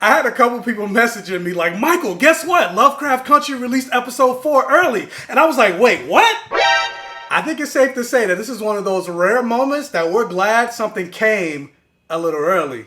I had a couple people messaging me like, Michael, guess what? Lovecraft Country released episode 4 early. And I was like, wait, what? I think it's safe to say that this is one of those rare moments that we're glad something came a little early.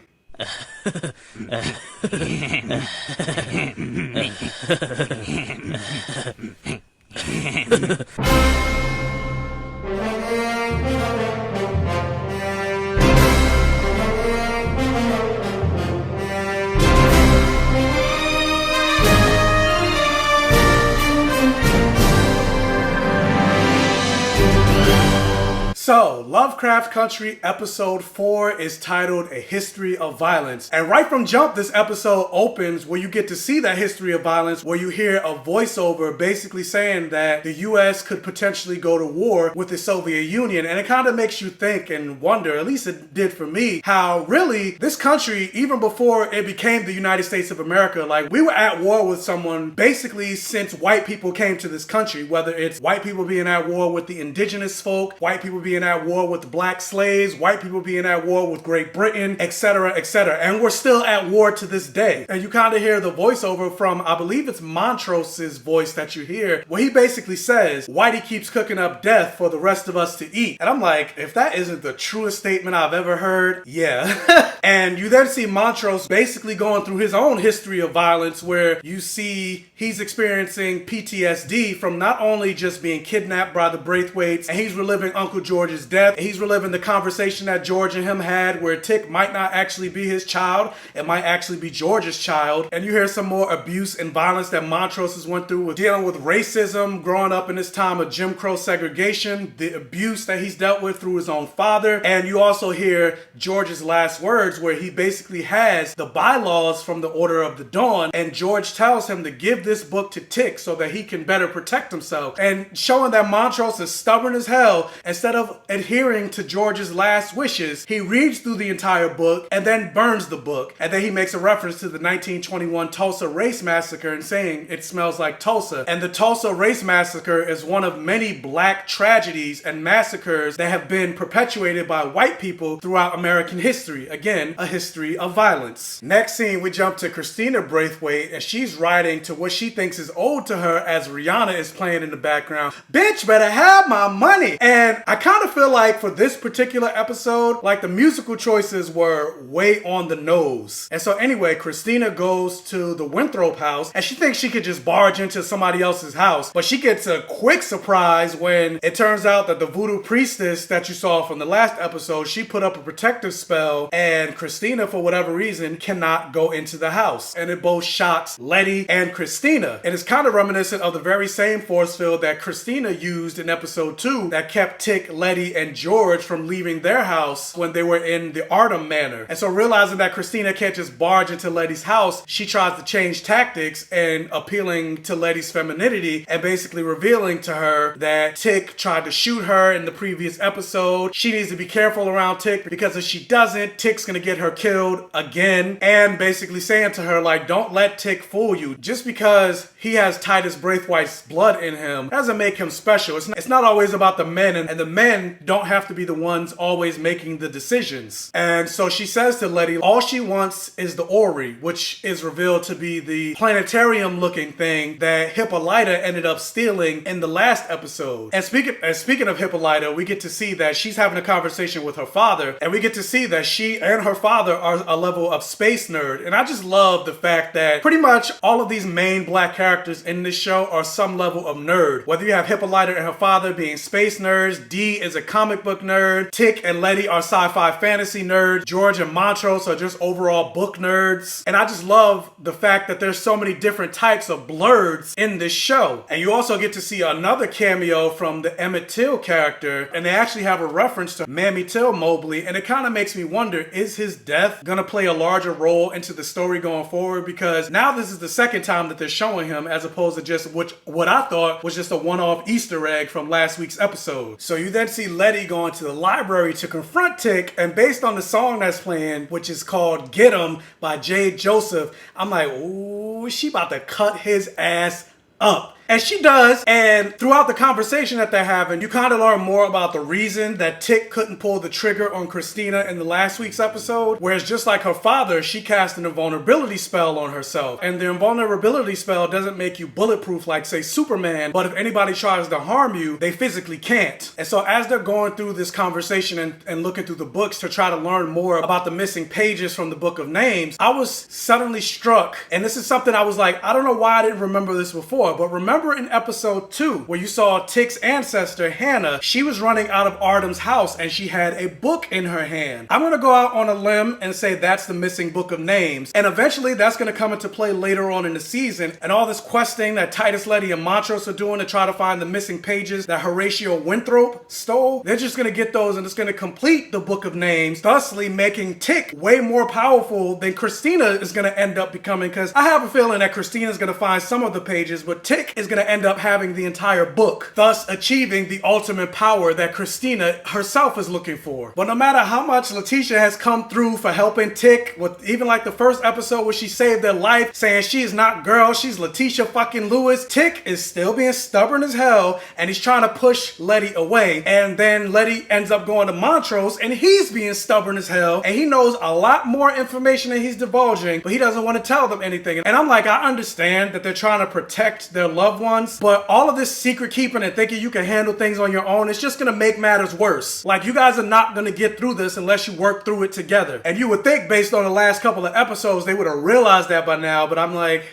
So, Lovecraft Country episode 4 is titled A History of Violence. And right from jump, this episode opens where you get to see that history of violence, where you hear a voiceover basically saying that the US could potentially go to war with the Soviet Union. And it kind of makes you think and wonder, at least it did for me, how really this country, even before it became the United States of America, like we were at war with someone basically since white people came to this country, whether it's white people being at war with the indigenous folk, white people being at war with the black slaves, white people being at war with Great Britain, etc., etc. And we're still at war to this day. And you kind of hear the voiceover from, I believe it's Montrose's voice that you hear, where he basically says, Whitey keeps cooking up death for the rest of us to eat. And I'm like, if that isn't the truest statement I've ever heard, yeah. And you then see Montrose basically going through his own history of violence, where you see he's experiencing PTSD from not only just being kidnapped by the Braithwaites, and he's reliving Uncle George's death. He's reliving the conversation that George and him had where Tick might not actually be his child. It might actually be George's child. And you hear some more abuse and violence that Montrose has went through with dealing with racism, growing up in this time of Jim Crow segregation, the abuse that he's dealt with through his own father. And you also hear George's last words where he basically has the bylaws from the Order of the Dawn, and George tells him to give this book to Tick so that he can better protect himself. And showing that Montrose is stubborn as hell, instead of adhering to George's last wishes, he reads through the entire book and then burns the book. And then he makes a reference to the 1921 Tulsa Race Massacre and saying it smells like Tulsa. And the Tulsa Race Massacre is one of many black tragedies and massacres that have been perpetuated by white people throughout American history. Again, a history of violence. Next scene, we jump to Christina Braithwaite, and she's writing to what she thinks is owed to her as Rihanna is playing in the background. Bitch, better have my money. And I kind of feel like for this particular episode, like the musical choices were way on the nose. And so anyway, Christina goes to the Winthrop house and she thinks she could just barge into somebody else's house, but she gets a quick surprise when it turns out that the voodoo priestess that you saw from the last episode, she put up a protective spell and Christina, for whatever reason, cannot go into the house. And it both shocks Letty and Christina. And it's kind of reminiscent of the very same force field that Christina used in episode 2 that kept Tick, Letty, and George from leaving their house when they were in the Artem Manor. And so realizing that Christina can't just barge into Letty's house, she tries to change tactics and appealing to Letty's femininity and basically revealing to her that Tick tried to shoot her in the previous episode. She needs to be careful around Tick because if she doesn't, Tick's gonna get her killed again. And basically saying to her, like, don't let Tick fool you. Just because he has Titus Braithwaite's blood in him doesn't make him special. It's not always about the men, and the men don't have to be the ones always making the decisions. And so she says to Letty, all she wants is the Ori, which is revealed to be the planetarium looking thing that Hippolyta ended up stealing in the last episode. And speaking of Hippolyta, we get to see that she's having a conversation with her father, and we get to see that she and her father are a level of space nerd. And I just love the fact that pretty much all of these main black characters in this show are some level of nerd. Whether you have Hippolyta and her father being space nerds, Dee is a comic book nerd, Tick and Letty are sci-fi fantasy nerds, George and Montrose are just overall book nerds. And I just love the fact that there's so many different types of blurs in this show. And you also get to see another cameo from the Emmett Till character, and they actually have a reference to Mammy Till Mobley, and it kind of makes me wonder, is his death gonna play a larger role into the story going forward? Because now this is the second time that they're showing him, as opposed to just what I thought was just a one-off Easter egg from last week's episode. So you then see Letty going to the library to confront Tick, and based on the song that's playing, which is called Get 'Em by Jade Joseph, I'm like, ooh, she about to cut his ass up. And she does, and throughout the conversation that they're having, you kind of learn more about the reason that Tick couldn't pull the trigger on Christina in the last week's episode, whereas just like her father, she cast an invulnerability spell on herself. And the invulnerability spell doesn't make you bulletproof like, say, Superman, but if anybody tries to harm you, they physically can't. And so as they're going through this conversation and looking through the books to try to learn more about the missing pages from the Book of Names, I was suddenly struck, and this is something I was like, I don't know why I didn't remember this before, but remember in episode 2 where you saw Tick's ancestor Hannah, she was running out of Artem's house and she had a book in her hand. I'm gonna go out on a limb and say that's the missing Book of Names, and eventually that's gonna come into play later on in the season, and all this questing that Titus, Letty, and Montrose are doing to try to find the missing pages that Horatio Winthrop stole. They're just gonna get those and it's gonna complete the Book of Names, thusly making Tick way more powerful than Christina is gonna end up becoming, because I have a feeling that Christina's gonna find some of the pages, but Tick is gonna end up having the entire book, thus achieving the ultimate power that Christina herself is looking for. But no matter how much Letitia has come through for helping Tick, with even like the first episode where she saved their life, saying she is not girl, she's Letitia fucking Lewis, Tick is still being stubborn as hell, and he's trying to push Letty away. And then Letty ends up going to Montrose, and he's being stubborn as hell, and he knows a lot more information than he's divulging, but he doesn't want to tell them anything. And I'm like, I understand that they're trying to protect their loved ones, but all of this secret keeping and thinking you can handle things on your own, it's just gonna make matters worse. Like, you guys are not gonna get through this unless you work through it together. And you would think, based on the last couple of episodes, they would have realized that by now, but I'm like,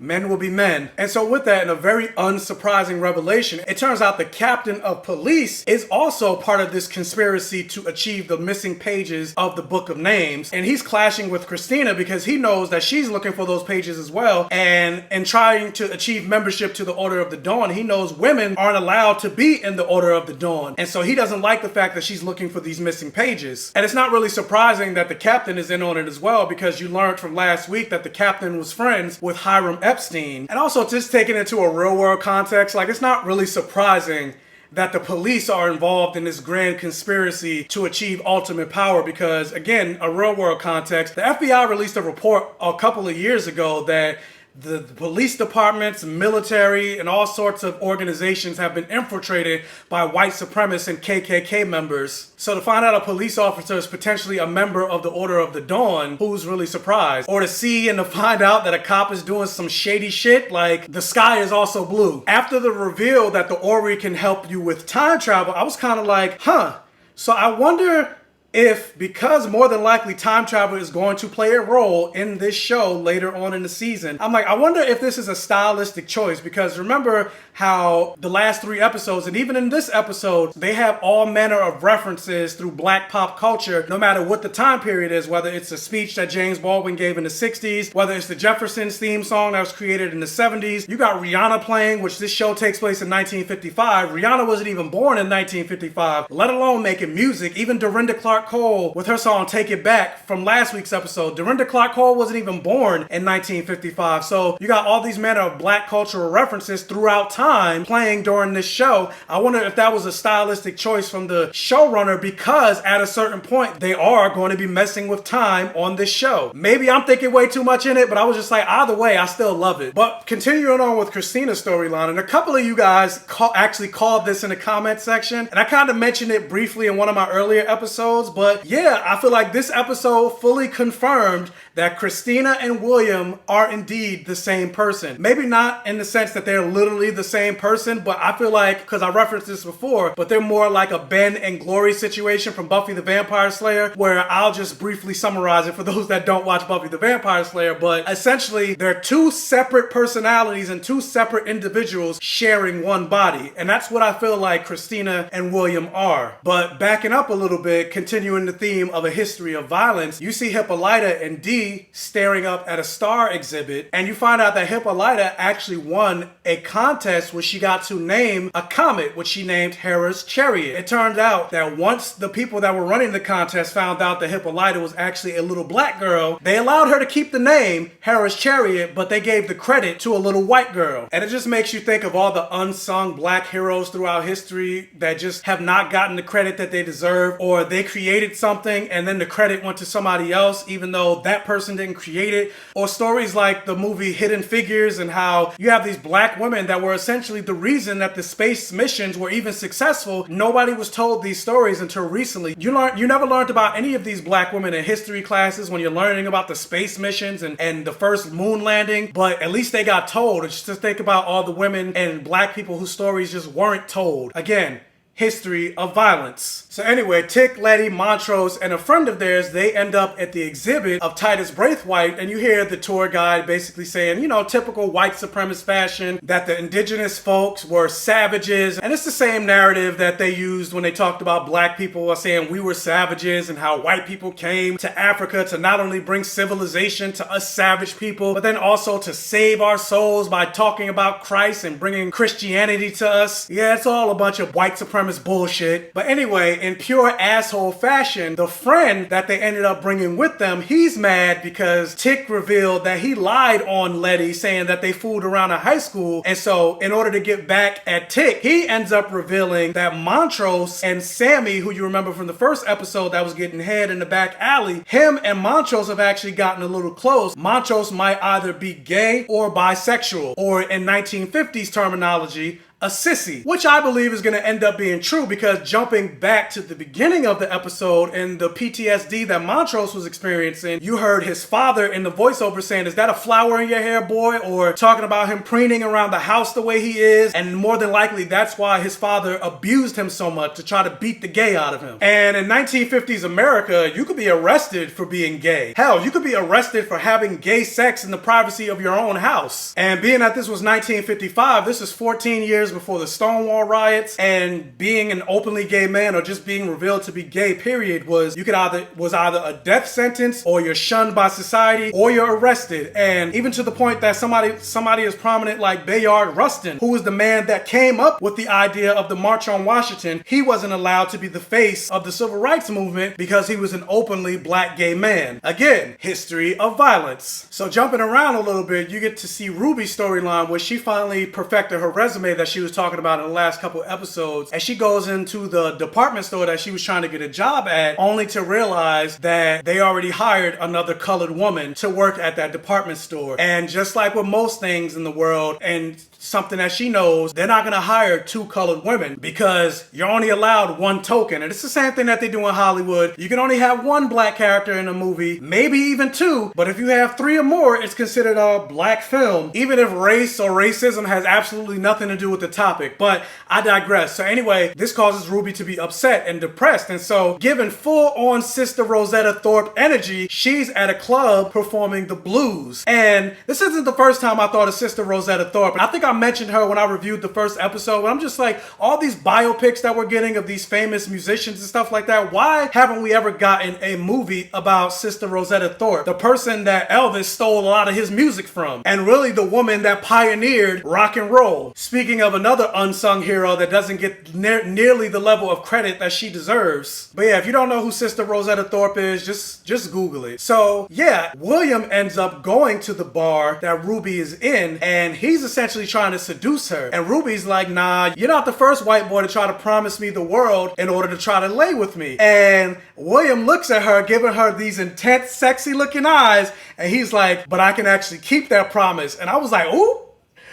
men will be men. And so with that, in a very unsurprising revelation, it turns out the captain of police is also part of this conspiracy to achieve the missing pages of the Book of Names. And he's clashing with Christina because he knows that she's looking for those pages as well. And in trying to achieve membership to the Order of the Dawn, he knows women aren't allowed to be in the Order of the Dawn. And so he doesn't like the fact that she's looking for these missing pages. And it's not really surprising that the captain is in on it as well, because you learned from last week that the captain was friends with Hiram Epstein. And also, just taking it into a real world context, like, it's not really surprising that the police are involved in this grand conspiracy to achieve ultimate power, because again, a real world context, the FBI released a report a couple of years ago that the police departments, military, and all sorts of organizations have been infiltrated by white supremacists and KKK members. So to find out a police officer is potentially a member of the Order of the Dawn, who's really surprised? Or to see and to find out that a cop is doing some shady shit, like the sky is also blue. After the reveal that the Ori can help you with time travel, I was kind of like, so I wonder if, because more than likely time travel is going to play a role in this show later on in the season, I'm like, I wonder if this is a stylistic choice, because remember how the last 3 episodes, and even in this episode, they have all manner of references through black pop culture, no matter what the time period is, whether it's a speech that James Baldwin gave in the 60s, whether it's the Jeffersons theme song that was created in the 70s. You got Rihanna playing, which this show takes place in 1955. Rihanna wasn't even born in 1955, let alone making music. Even Dorinda Clark Cole with her song Take It Back from last week's episode. Dorinda Clark Cole wasn't even born in 1955. So you got all these manner of black cultural references throughout time playing during this show. I wonder if that was a stylistic choice from the showrunner, because at a certain point they are going to be messing with time on this show. Maybe I'm thinking way too much in it, but I was just like, either way, I still love it. But continuing on with Christina's storyline, and a couple of you guys actually called this in the comment section, and I kind of mentioned it briefly in one of my earlier episodes, but yeah, I feel like this episode fully confirmed that Christina and William are indeed the same person. Maybe not in the sense that they're literally the same person, but I feel like, because I referenced this before, but they're more like a Ben and Glory situation from Buffy the Vampire Slayer, where I'll just briefly summarize it for those that don't watch Buffy the Vampire Slayer. But essentially, they're 2 separate personalities and 2 separate individuals sharing one body. And that's what I feel like Christina and William are. But backing up a little bit, continuing the theme of a history of violence, you see Hippolyta and Dee staring up at a star exhibit, and you find out that Hippolyta actually won a contest where she got to name a comet, which she named Hera's Chariot. It turned out that once the people that were running the contest found out that Hippolyta was actually a little black girl, they allowed her to keep the name Hera's Chariot, but they gave the credit to a little white girl. And it just makes you think of all the unsung black heroes throughout history that just have not gotten the credit that they deserve, or they created something and then the credit went to somebody else, even though that person person didn't create it. Or stories like the movie Hidden Figures and how you have these black women that were essentially the reason that the space missions were even successful. Nobody was told these stories until recently. You never learned about any of these black women in history classes when you're learning about the space missions and the first moon landing, but at least they got told. It's just think about all the women and black people whose stories just weren't told. Again, history of violence. So anyway, Tick, Letty, Montrose, and a friend of theirs, they end up at the exhibit of Titus Braithwaite, and you hear the tour guide basically saying, you know, typical white supremacist fashion, that the indigenous folks were savages. And it's the same narrative that they used when they talked about black people, saying we were savages, and how white people came to Africa to not only bring civilization to us savage people, but then also to save our souls by talking about Christ and bringing Christianity to us. Yeah, it's all a bunch of white supremacist bullshit. But anyway, in pure asshole fashion, the friend that they ended up bringing with them, he's mad because Tick revealed that he lied on Letty, saying that they fooled around in high school. And so in order to get back at Tick, he ends up revealing that Montrose and Sammy, who you remember from the first episode that was getting head in the back alley, him and Montrose have actually gotten a little close. Montrose might either be gay or bisexual, or in 1950s terminology, a sissy, which I believe is going to end up being true, because jumping back to the beginning of the episode and the PTSD that Montrose was experiencing, you heard his father in the voiceover saying, "Is that a flower in your hair, boy?" Or talking about him preening around the house the way he is. And more than likely, that's why his father abused him so much, to try to beat the gay out of him. And in 1950s America, you could be arrested for being gay. Hell, you could be arrested for having gay sex in the privacy of your own house. And being that this was 1955, this is 14 years before the Stonewall riots, and being an openly gay man or just being revealed to be gay, period, was either a death sentence, or you're shunned by society, or you're arrested. And even to the point that somebody as prominent like Bayard Rustin, who was the man that came up with the idea of the March on Washington, he wasn't allowed to be the face of the civil rights movement because he was an openly black gay man. Again, history of violence. So jumping around a little bit, you get to see Ruby's storyline, where she finally perfected her resume that she was talking about in the last couple episodes, and she goes into the department store that she was trying to get a job at, only to realize that they already hired another colored woman to work at that department store. And just like with most things in the world, and something that she knows, they're not going to hire two colored women because you're only allowed one token. And it's the same thing that they do in Hollywood. You can only have one black character in a movie, maybe even two, but if you have three or more, it's considered a black film, even if race or racism has absolutely nothing to do with the topic. But I digress. So anyway, this causes Ruby to be upset and depressed, and so given full-on Sister Rosetta Thorpe energy, she's at a club performing the blues. And this isn't the first time I thought of Sister Rosetta Thorpe. I think I mentioned her when I reviewed the first episode, and I'm just like, all these biopics that we're getting of these famous musicians and stuff like that, why haven't we ever gotten a movie about Sister Rosetta Thorpe, the person that Elvis stole a lot of his music from, and really the woman that pioneered rock and roll? Speaking of another unsung hero that doesn't get nearly the level of credit that she deserves. But yeah, if you don't know who Sister Rosetta Thorpe is, just Google it. So yeah, William ends up going to the bar that Ruby is in, and he's essentially trying to seduce her. And Ruby's like, "Nah, you're not the first white boy to try to promise me the world in order to try to lay with me." And William looks at her, giving her these intense, sexy looking eyes, and he's like, "But I can actually keep that promise." And I was like, ooh.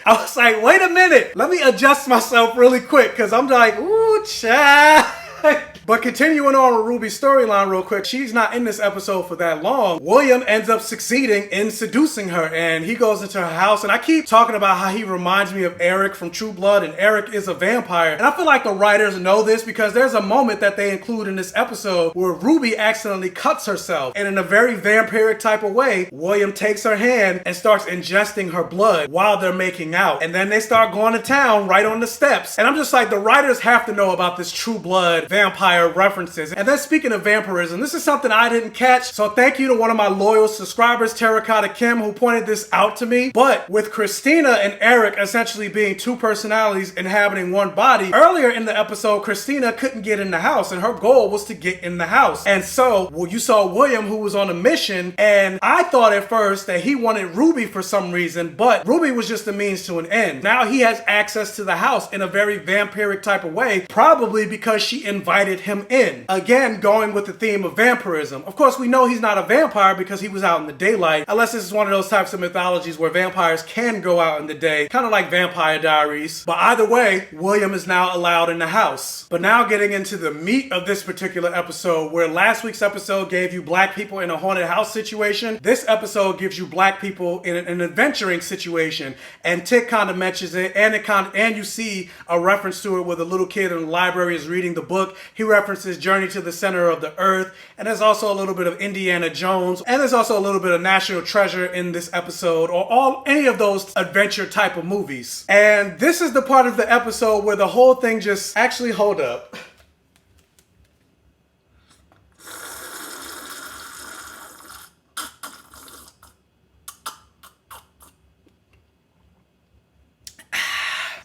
I was like, wait a minute, let me adjust myself really quick, because I'm like, ooh, child. But continuing on with Ruby's storyline real quick, she's not in this episode for that long. William ends up succeeding in seducing her, and he goes into her house, and I keep talking about how he reminds me of Eric from True Blood, and Eric is a vampire. And I feel like the writers know this, because there's a moment that they include in this episode where Ruby accidentally cuts herself, and in a very vampiric type of way, William takes her hand and starts ingesting her blood while they're making out. And then they start going to town right on the steps. And I'm just like, the writers have to know about this True Blood vampire references. And then speaking of vampirism, this is something I didn't catch, so thank you to one of my loyal subscribers, Terracotta Kim, who pointed this out to me. But with Christina and Eric essentially being two personalities inhabiting one body, earlier in the episode, Christina couldn't get in the house, and her goal was to get in the house. And so, well, you saw William, who was on a mission, and I thought at first that he wanted Ruby for some reason, but Ruby was just a means to an end. Now he has access to the house in a very vampiric type of way, probably because she invited him in. Again, going with the theme of vampirism. Of course, we know he's not a vampire because he was out in the daylight, unless this is one of those types of mythologies where vampires can go out in the day, kind of like Vampire Diaries. But either way, William is now allowed in the house. But now getting into the meat of this particular episode, where last week's episode gave you black people in a haunted house situation, this episode gives you black people in an adventuring situation. And Tick kind of mentions it, and you see a reference to it where the little kid in the library is reading the book. He references Journey to the Center of the Earth, and there's also a little bit of Indiana Jones, and there's also a little bit of National Treasure in this episode, or any of those adventure type of movies. And this is the part of the episode where the whole thing just actually, hold up.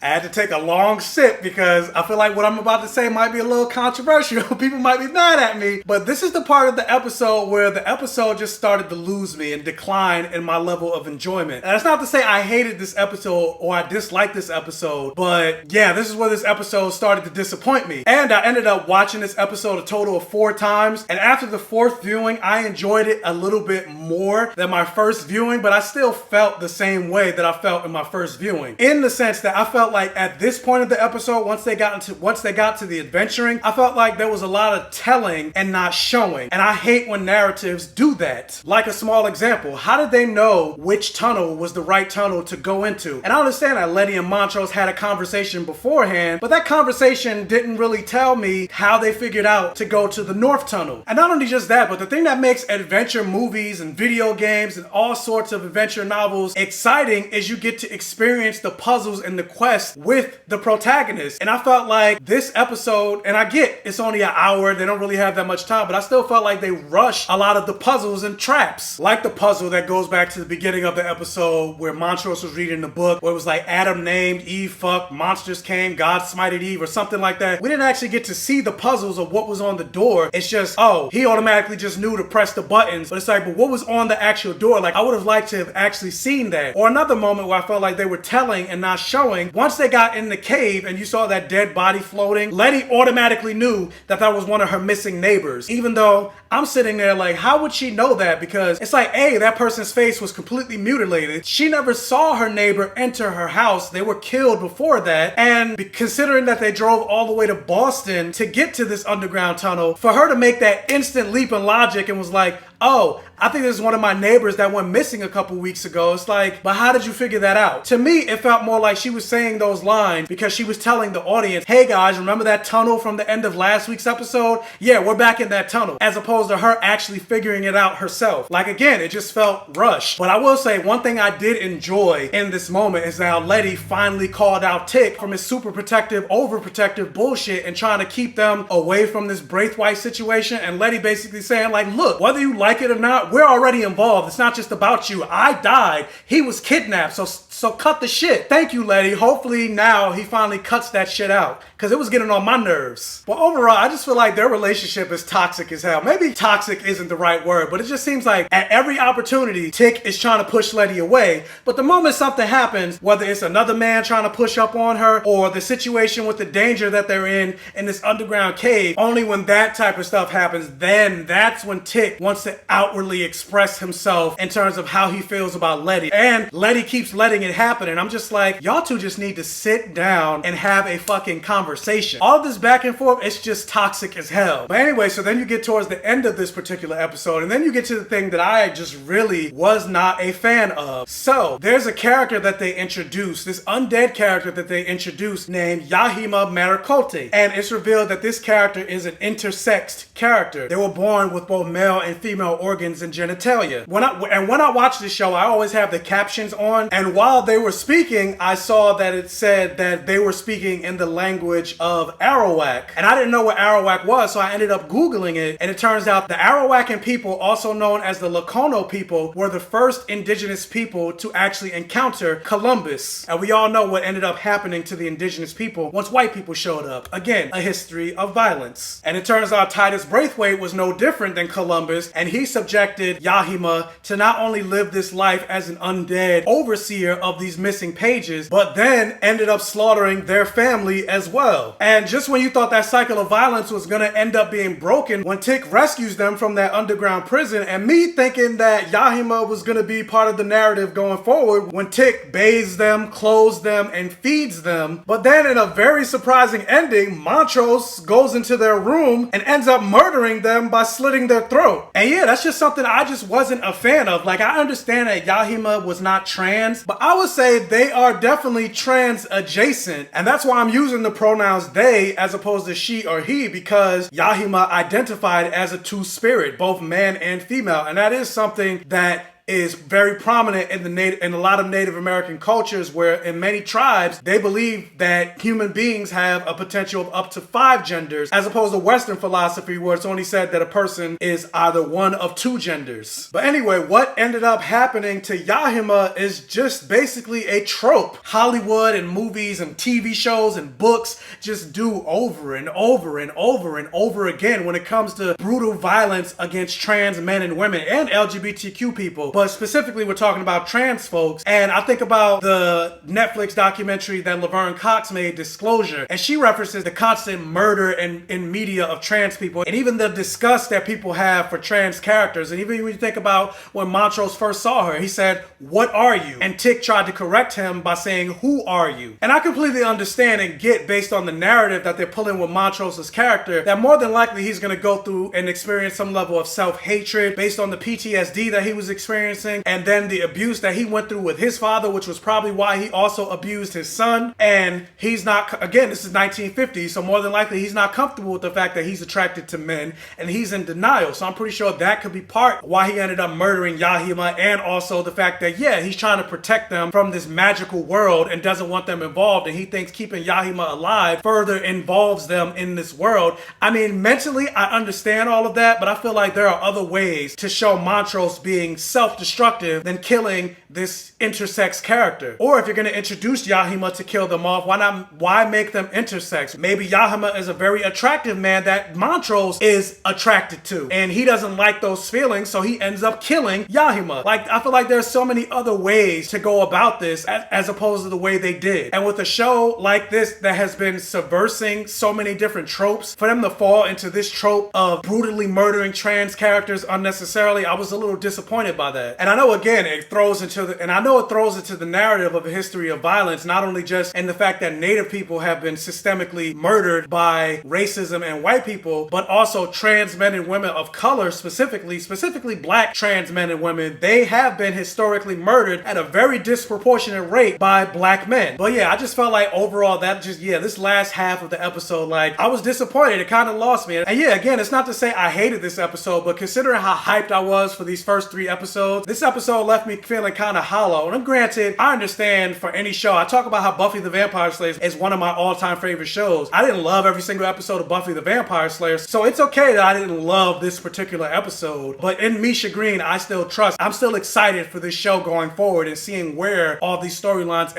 I had to take a long sip because I feel like what I'm about to say might be a little controversial. People might be mad at me. But this is the part of the episode where the episode just started to lose me and decline in my level of enjoyment. And that's not to say I hated this episode or I disliked this episode. But yeah, this is where this episode started to disappoint me. And I ended up watching this episode a total of 4 times. And after the 4th viewing, I enjoyed it a little bit more than my first viewing. But I still felt the same way that I felt in my first viewing. In the sense that I felt like at this point of the episode, once they got to the adventuring, I felt like there was a lot of telling and not showing. And I hate when narratives do that. Like a small example, how did they know which tunnel was the right tunnel to go into? And I understand that Letty and Montrose had a conversation beforehand, but that conversation didn't really tell me how they figured out to go to the North Tunnel. And not only just that, but the thing that makes adventure movies and video games and all sorts of adventure novels exciting is you get to experience the puzzles and the quest with the protagonist. And I felt like this episode, and I get it's only an hour, they don't really have that much time, but I still felt like they rushed a lot of the puzzles and traps. Like the puzzle that goes back to the beginning of the episode where Montrose was reading the book, where it was like Adam named, Eve fucked, monsters came, God smited Eve, or something like that. We didn't actually get to see the puzzles of what was on the door. It's just, oh, he automatically just knew to press the buttons. But it's like, but what was on the actual door? Like, I would have liked to have actually seen that. Or another moment where I felt like they were telling and not showing. Once they got in the cave and you saw that dead body floating, Letty automatically knew that that was one of her missing neighbors. Even though I'm sitting there like, how would she know that? Because it's like, A, that person's face was completely mutilated. She never saw her neighbor enter her house. They were killed before that. And considering that they drove all the way to Boston to get to this underground tunnel, for her to make that instant leap in logic and was like, oh, I think this is one of my neighbors that went missing a couple weeks ago. It's like, but how did you figure that out? To me, it felt more like she was saying those lines because she was telling the audience, hey guys, remember that tunnel from the end of last week's episode? Yeah, we're back in that tunnel. As opposed to her actually figuring it out herself. Like again, it just felt rushed. But I will say one thing I did enjoy in this moment is how Letty finally called out Tick from his super protective, overprotective bullshit and trying to keep them away from this Braithwaite situation. And Letty basically saying like, look, whether you like it or not, we're already involved. It's not just about you. I died. He was kidnapped. So cut the shit. Thank you, Letty. Hopefully now he finally cuts that shit out because it was getting on my nerves. But overall, I just feel like their relationship is toxic as hell. Maybe toxic isn't the right word, but it just seems like at every opportunity, Tick is trying to push Letty away. But the moment something happens, whether it's another man trying to push up on her or the situation with the danger that they're in this underground cave, only when that type of stuff happens, then that's when Tick wants to outwardly express himself in terms of how he feels about Letty. And Letty keeps letting it happen. And I'm just like, y'all two just need to sit down and have a fucking conversation. All this back and forth, it's just toxic as hell. But anyway, so then you get towards the end of this particular episode, and then you get to the thing that I just really was not a fan of. So there's a character that they introduced, this undead character that they introduced named Yahima Marakote. And it's revealed that this character is an intersexed character. They were born with both male and female organs and genitalia. When I watch this show, I always have the captions on, and while they were speaking, I saw that it said that they were speaking in the language of Arawak. And I didn't know what Arawak was, so I ended up Googling it, and it turns turns out the Arawakan people, also known as the Lacono people, were the first indigenous people to actually encounter Columbus. And we all know what ended up happening to the indigenous people once white people showed up. Again, a history of violence. And it turns out Titus Braithwaite was no different than Columbus, and he subjected Yahima to not only live this life as an undead overseer of these missing pages, but then ended up slaughtering their family as well. And just when you thought that cycle of violence was gonna end up being broken, when Tick rescues them from that underground prison, and me thinking that Yahima was gonna be part of the narrative going forward, when Tick bathes them, clothes them, and feeds them. But then in a very surprising ending, Montrose goes into their room and ends up murdering them by slitting their throat. And yeah, that's just something I just wasn't a fan of. Like, I understand that Yahima was not trans, but I would say they are definitely trans adjacent. And that's why I'm using the pronouns they as opposed to she or he, because Yahima identified as a two-spirit, both man and female. And that is something that is very prominent in a lot of Native American cultures, where in many tribes they believe that human beings have a potential of up to 5 genders, as opposed to Western philosophy where it's only said that a person is either one of 2 genders. But anyway, what ended up happening to Yahima is just basically a trope Hollywood and movies and TV shows and books just do over and over and over and over again when it comes to brutal violence against trans men and women and LGBTQ people. But specifically, we're talking about trans folks. And I think about the Netflix documentary that Laverne Cox made, Disclosure. And she references the constant murder in media of trans people, and even the disgust that people have for trans characters. And even when you think about when Montrose first saw her, he said, "What are you?" And Tick tried to correct him by saying, "Who are you?" And I completely understand and get, based on the narrative that they're pulling with Montrose's character, that more than likely he's going to go through and experience some level of self-hatred based on the PTSD that he was experiencing, and then the abuse that he went through with his father, which was probably why he also abused his son. And he's not, again, this is 1950, so more than likely he's not comfortable with the fact that he's attracted to men, and he's in denial. So I'm pretty sure that could be part why he ended up murdering Yahima, and also the fact that, yeah, he's trying to protect them from this magical world and doesn't want them involved, and he thinks keeping Yahima alive further involves them in this world. I mean, mentally, I understand all of that, but I feel like there are other ways to show Montrose being self-destructive than killing this intersex character. Or if you're going to introduce Yahima to kill them off, why make them intersex? Maybe Yahima is a very attractive man that Montrose is attracted to, and he doesn't like those feelings, so he ends up killing Yahima. Like, I feel like there's so many other ways to go about this as opposed to the way they did. And with a show like this that has been subversing so many different tropes, for them to fall into this trope of brutally murdering trans characters unnecessarily, I was a little disappointed by that. And I know, again, it throws into the narrative of a history of violence, not only just in the fact that Native people have been systemically murdered by racism and white people, but also trans men and women of color, specifically black trans men and women. They have been historically murdered at a very disproportionate rate by black men. But yeah, I just felt like overall this last half of the episode, like, I was disappointed. It kind of lost me. And yeah, again, it's not to say I hated this episode, but considering how hyped I was for these first 3 episodes, this episode left me feeling kind of hollow. And granted, I understand for any show, I talk about how Buffy the Vampire Slayer is one of my all-time favorite shows. I didn't love every single episode of Buffy the Vampire Slayer, so it's okay that I didn't love this particular episode. But in Misha Green, I'm still excited for this show going forward and seeing where all these storylines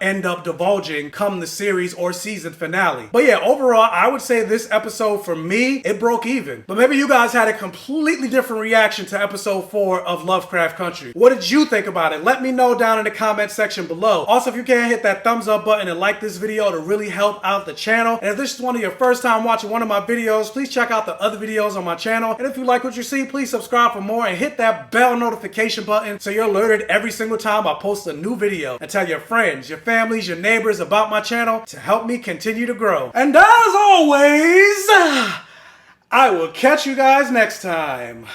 end up divulging come the series or season finale. But yeah, overall, I would say this episode, for me, it broke even. But maybe you guys had a completely different reaction to episode 4 of Lovecraft Country. What did you think about it? Let me know down in the comment section below. Also, if you can, hit that thumbs up button and like this video to really help out the channel. And if this is one of your first time watching one of my videos, please check out the other videos on my channel. And if you like what you see, please subscribe for more and hit that bell notification button so you're alerted every single time I post a new video. And tell your friends, your families, your neighbors about my channel to help me continue to grow. And as always, I will catch you guys next time.